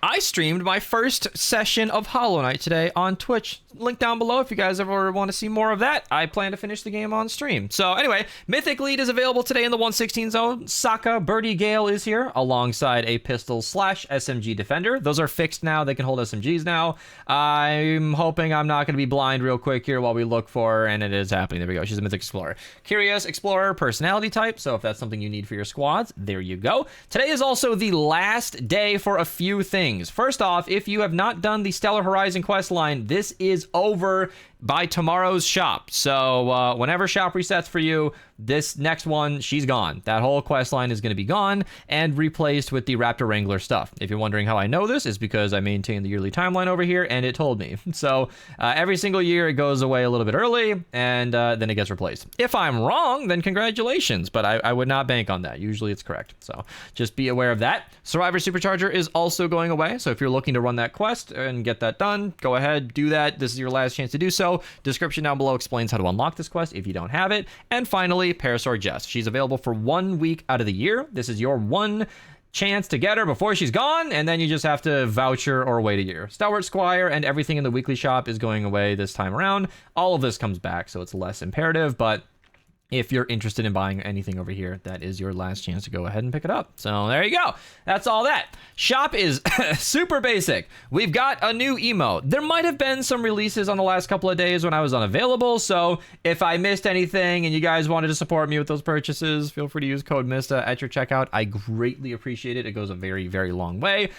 I streamed my first session of Hollow Knight today on Twitch. Link down below if you guys ever want to see more of that. I plan to finish the game on stream. So anyway, Mythic Lead is available today in the 116 zone. Sokka Birdie Gale is here alongside a pistol / SMG defender. Those are fixed now. They can hold SMGs now. I'm hoping I'm not going to be blind real quick here while we look for her, and it is happening. There we go. She's a Mythic Explorer. Curious Explorer personality type. So if that's something you need for your squads, there you go. Today is also the last day for a few things. First off, if you have not done the Stellar Horizon quest line, this is over by tomorrow's shop. So whenever shop resets for you, this next one, she's gone. That whole quest line is going to be gone and replaced with the Raptor Wrangler stuff. If you're wondering how I know this, is because I maintain the yearly timeline over here and it told me. So every single year it goes away a little bit early and then it gets replaced. If I'm wrong, then congratulations, but I would not bank on that. Usually it's correct. So just be aware of that. Survivor Supercharger is also going away. So if you're looking to run that quest and get that done, go ahead, do that. This is your last chance to do so. Description down below explains how to unlock this quest if you don't have it. And finally, Parasaur Jess. She's available for 1 week out of the year. This is your one chance to get her before she's gone, and then you just have to voucher or wait a year. Stalwart Squire and everything in the weekly shop is going away this time around. All of this comes back, so it's less imperative, but if you're interested in buying anything over here, that is your last chance to go ahead and pick it up. So there you go. That's all that. Shop is super basic. We've got a new emote. There might have been some releases on the last couple of days when I was unavailable, so if I missed anything and you guys wanted to support me with those purchases, feel free to use code Mista at your checkout. I greatly appreciate it. It goes a very, very long way.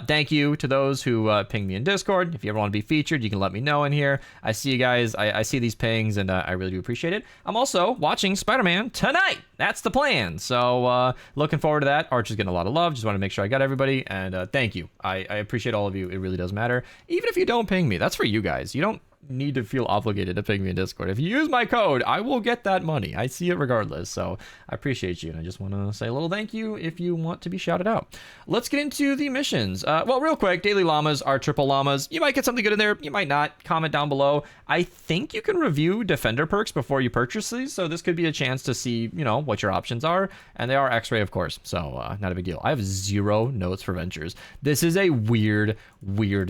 Thank you to those who ping me in Discord. If you ever want to be featured, you can let me know in here. I see you guys. I see these pings, and I really do appreciate it. I'm also watching Spider-Man tonight. That's the plan. So looking forward to that. Arch is getting a lot of love. Just want to make sure I got everybody. And thank you. I appreciate all of you. It really does matter. Even if you don't ping me, that's for you guys. You don't need to feel obligated to ping me in Discord. If you use my code, I will get that money. I see it regardless. So I appreciate you. And I just want to say a little thank you if you want to be shouted out. Let's get into the missions. Well, real quick, daily llamas are triple llamas. You might get something good in there. You might not. Comment down below. I think you can review defender perks before you purchase these. So this could be a chance to see, you know, what your options are. And they are X-ray, of course. So not a big deal. I have 0 notes for ventures. This is a weird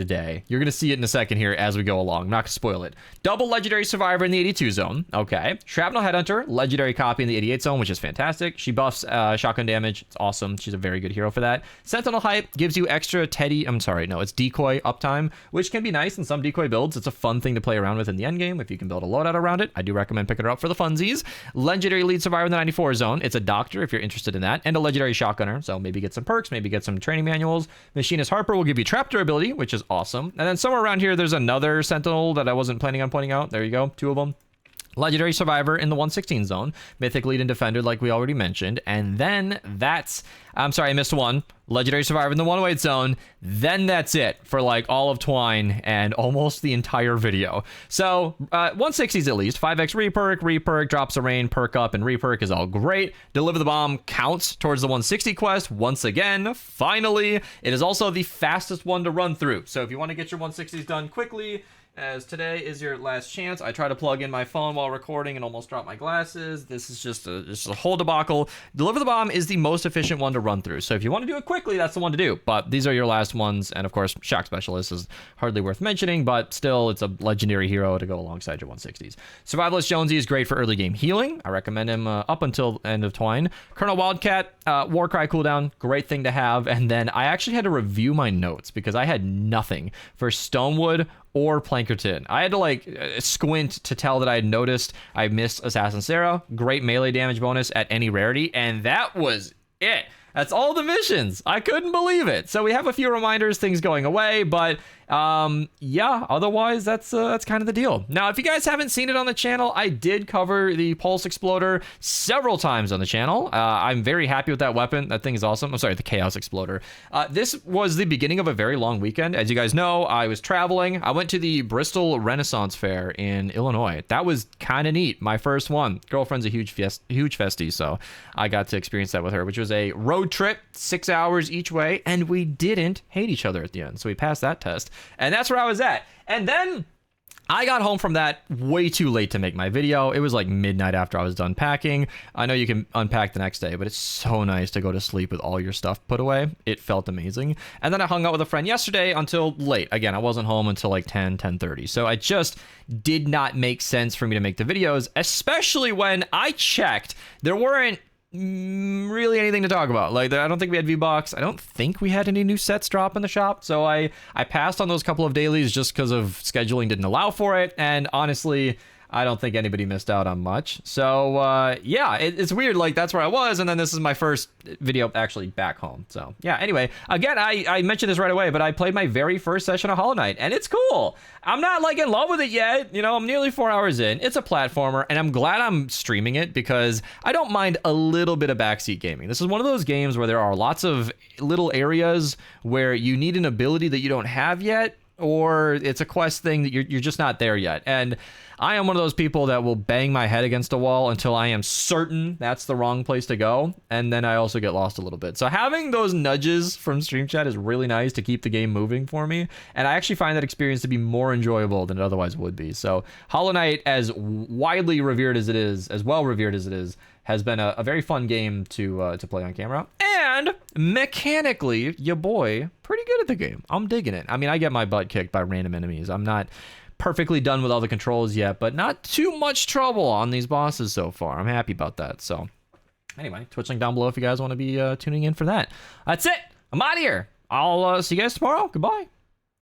day. You're going to see it in a second here as we go along. I'm not going to spoil it. Double legendary survivor in the 82 zone. Okay. Shrapnel Headhunter, legendary copy in the 88 zone, which is fantastic. She buffs shotgun damage. It's awesome. She's a very good hero for that. Sentinel hype gives you extra it's decoy uptime, which can be nice in some decoy builds. It's a fun thing to play around with in the end game if you can build a loadout around it. I do recommend picking her up for the funsies. Legendary lead survivor in the 94 zone. It's a doctor if you're interested in that, and a legendary shotgunner. So maybe get some perks, maybe get some training manuals. Machinist Harper will give you trap durability, which is awesome. And then somewhere around here, there's another sentinel that I wasn't planning on pointing out. There you go, 2 of them. Legendary survivor in the 116 zone, mythic lead and defender like we already mentioned, and then I missed one. Legendary survivor in the 108 zone, then that's it for like all of Twine and almost the entire video. So 160s at least, 5x reperk drops a rain, perk up, and reperk is all great. Deliver the bomb counts towards the 160 quest once again. Finally, it is also the fastest one to run through. So if you want to get your 160s done quickly, as today is your last chance. I try to plug in my phone while recording and almost drop my glasses. This is just a whole debacle. Deliver the bomb is the most efficient one to run through. So if you want to do it quickly, that's the one to do. But these are your last ones. And of course, Shock Specialist is hardly worth mentioning, but still it's a legendary hero to go alongside your 160s. Survivalist Jonesy is great for early game healing. I recommend him up until end of Twine. Colonel Wildcat, Warcry cooldown, great thing to have. And then I actually had to review my notes because I had nothing for Stonewood or Plankerton. I had to squint to tell that I had noticed I missed Assassin Sarah. Great melee damage bonus at any rarity, and that was it. That's all the missions. I couldn't believe it. So we have a few reminders, things going away, but yeah, otherwise that's kind of the deal. Now, if you guys haven't seen it on the channel, I did cover the Pulse Exploder several times on the channel. I'm very happy with that weapon. That thing is awesome. I'm sorry, the Chaos Exploder. This was the beginning of a very long weekend. As you guys know, I was traveling. I went to the Bristol Renaissance Fair in Illinois. That was kind of neat. My first one. Girlfriend's a huge festie, so I got to experience that with her, which was a road trip, 6 hours each way, and we didn't hate each other at the end. So we passed that test. And that's where I was at. And then I got home from that way too late to make my video. It was like midnight after I was done packing. I know you can unpack the next day, but it's so nice to go to sleep with all your stuff put away. It felt amazing. And then I hung out with a friend yesterday until late. Again, I wasn't home until like 10:30. So it just did not make sense for me to make the videos, especially when I checked. There weren't really anything to talk about. Like, I don't think we had V-Bucks. I don't think we had any new sets drop in the shop. So I passed on those couple of dailies just because of scheduling didn't allow for it. And honestly, I don't think anybody missed out on much. So yeah, it's weird. Like, that's where I was, and then this is my first video actually back home. So yeah, anyway, again, I mentioned this right away, but I played my very first session of Hollow Knight, and it's cool. I'm not like in love with it yet. You know, I'm nearly 4 hours in. It's a platformer, and I'm glad I'm streaming it because I don't mind a little bit of backseat gaming. This is one of those games where there are lots of little areas where you need an ability that you don't have yet, or it's a quest thing that you're just not there yet. And I am one of those people that will bang my head against a wall until I am certain that's the wrong place to go, and then I also get lost a little bit. So having those nudges from Stream Chat is really nice to keep the game moving for me, and I actually find that experience to be more enjoyable than it otherwise would be. So Hollow Knight, as widely revered as it is, as well revered as it is, has been a very fun game to play on camera. And mechanically, your boy, pretty good at the game. I'm digging it. I mean, I get my butt kicked by random enemies. I'm not perfectly done with all the controls yet, but not too much trouble on these bosses so far. I'm happy about that. So anyway, Twitch link down below if you guys want to be tuning in for that. That's it. I'm out of here. I'll see you guys tomorrow. Goodbye.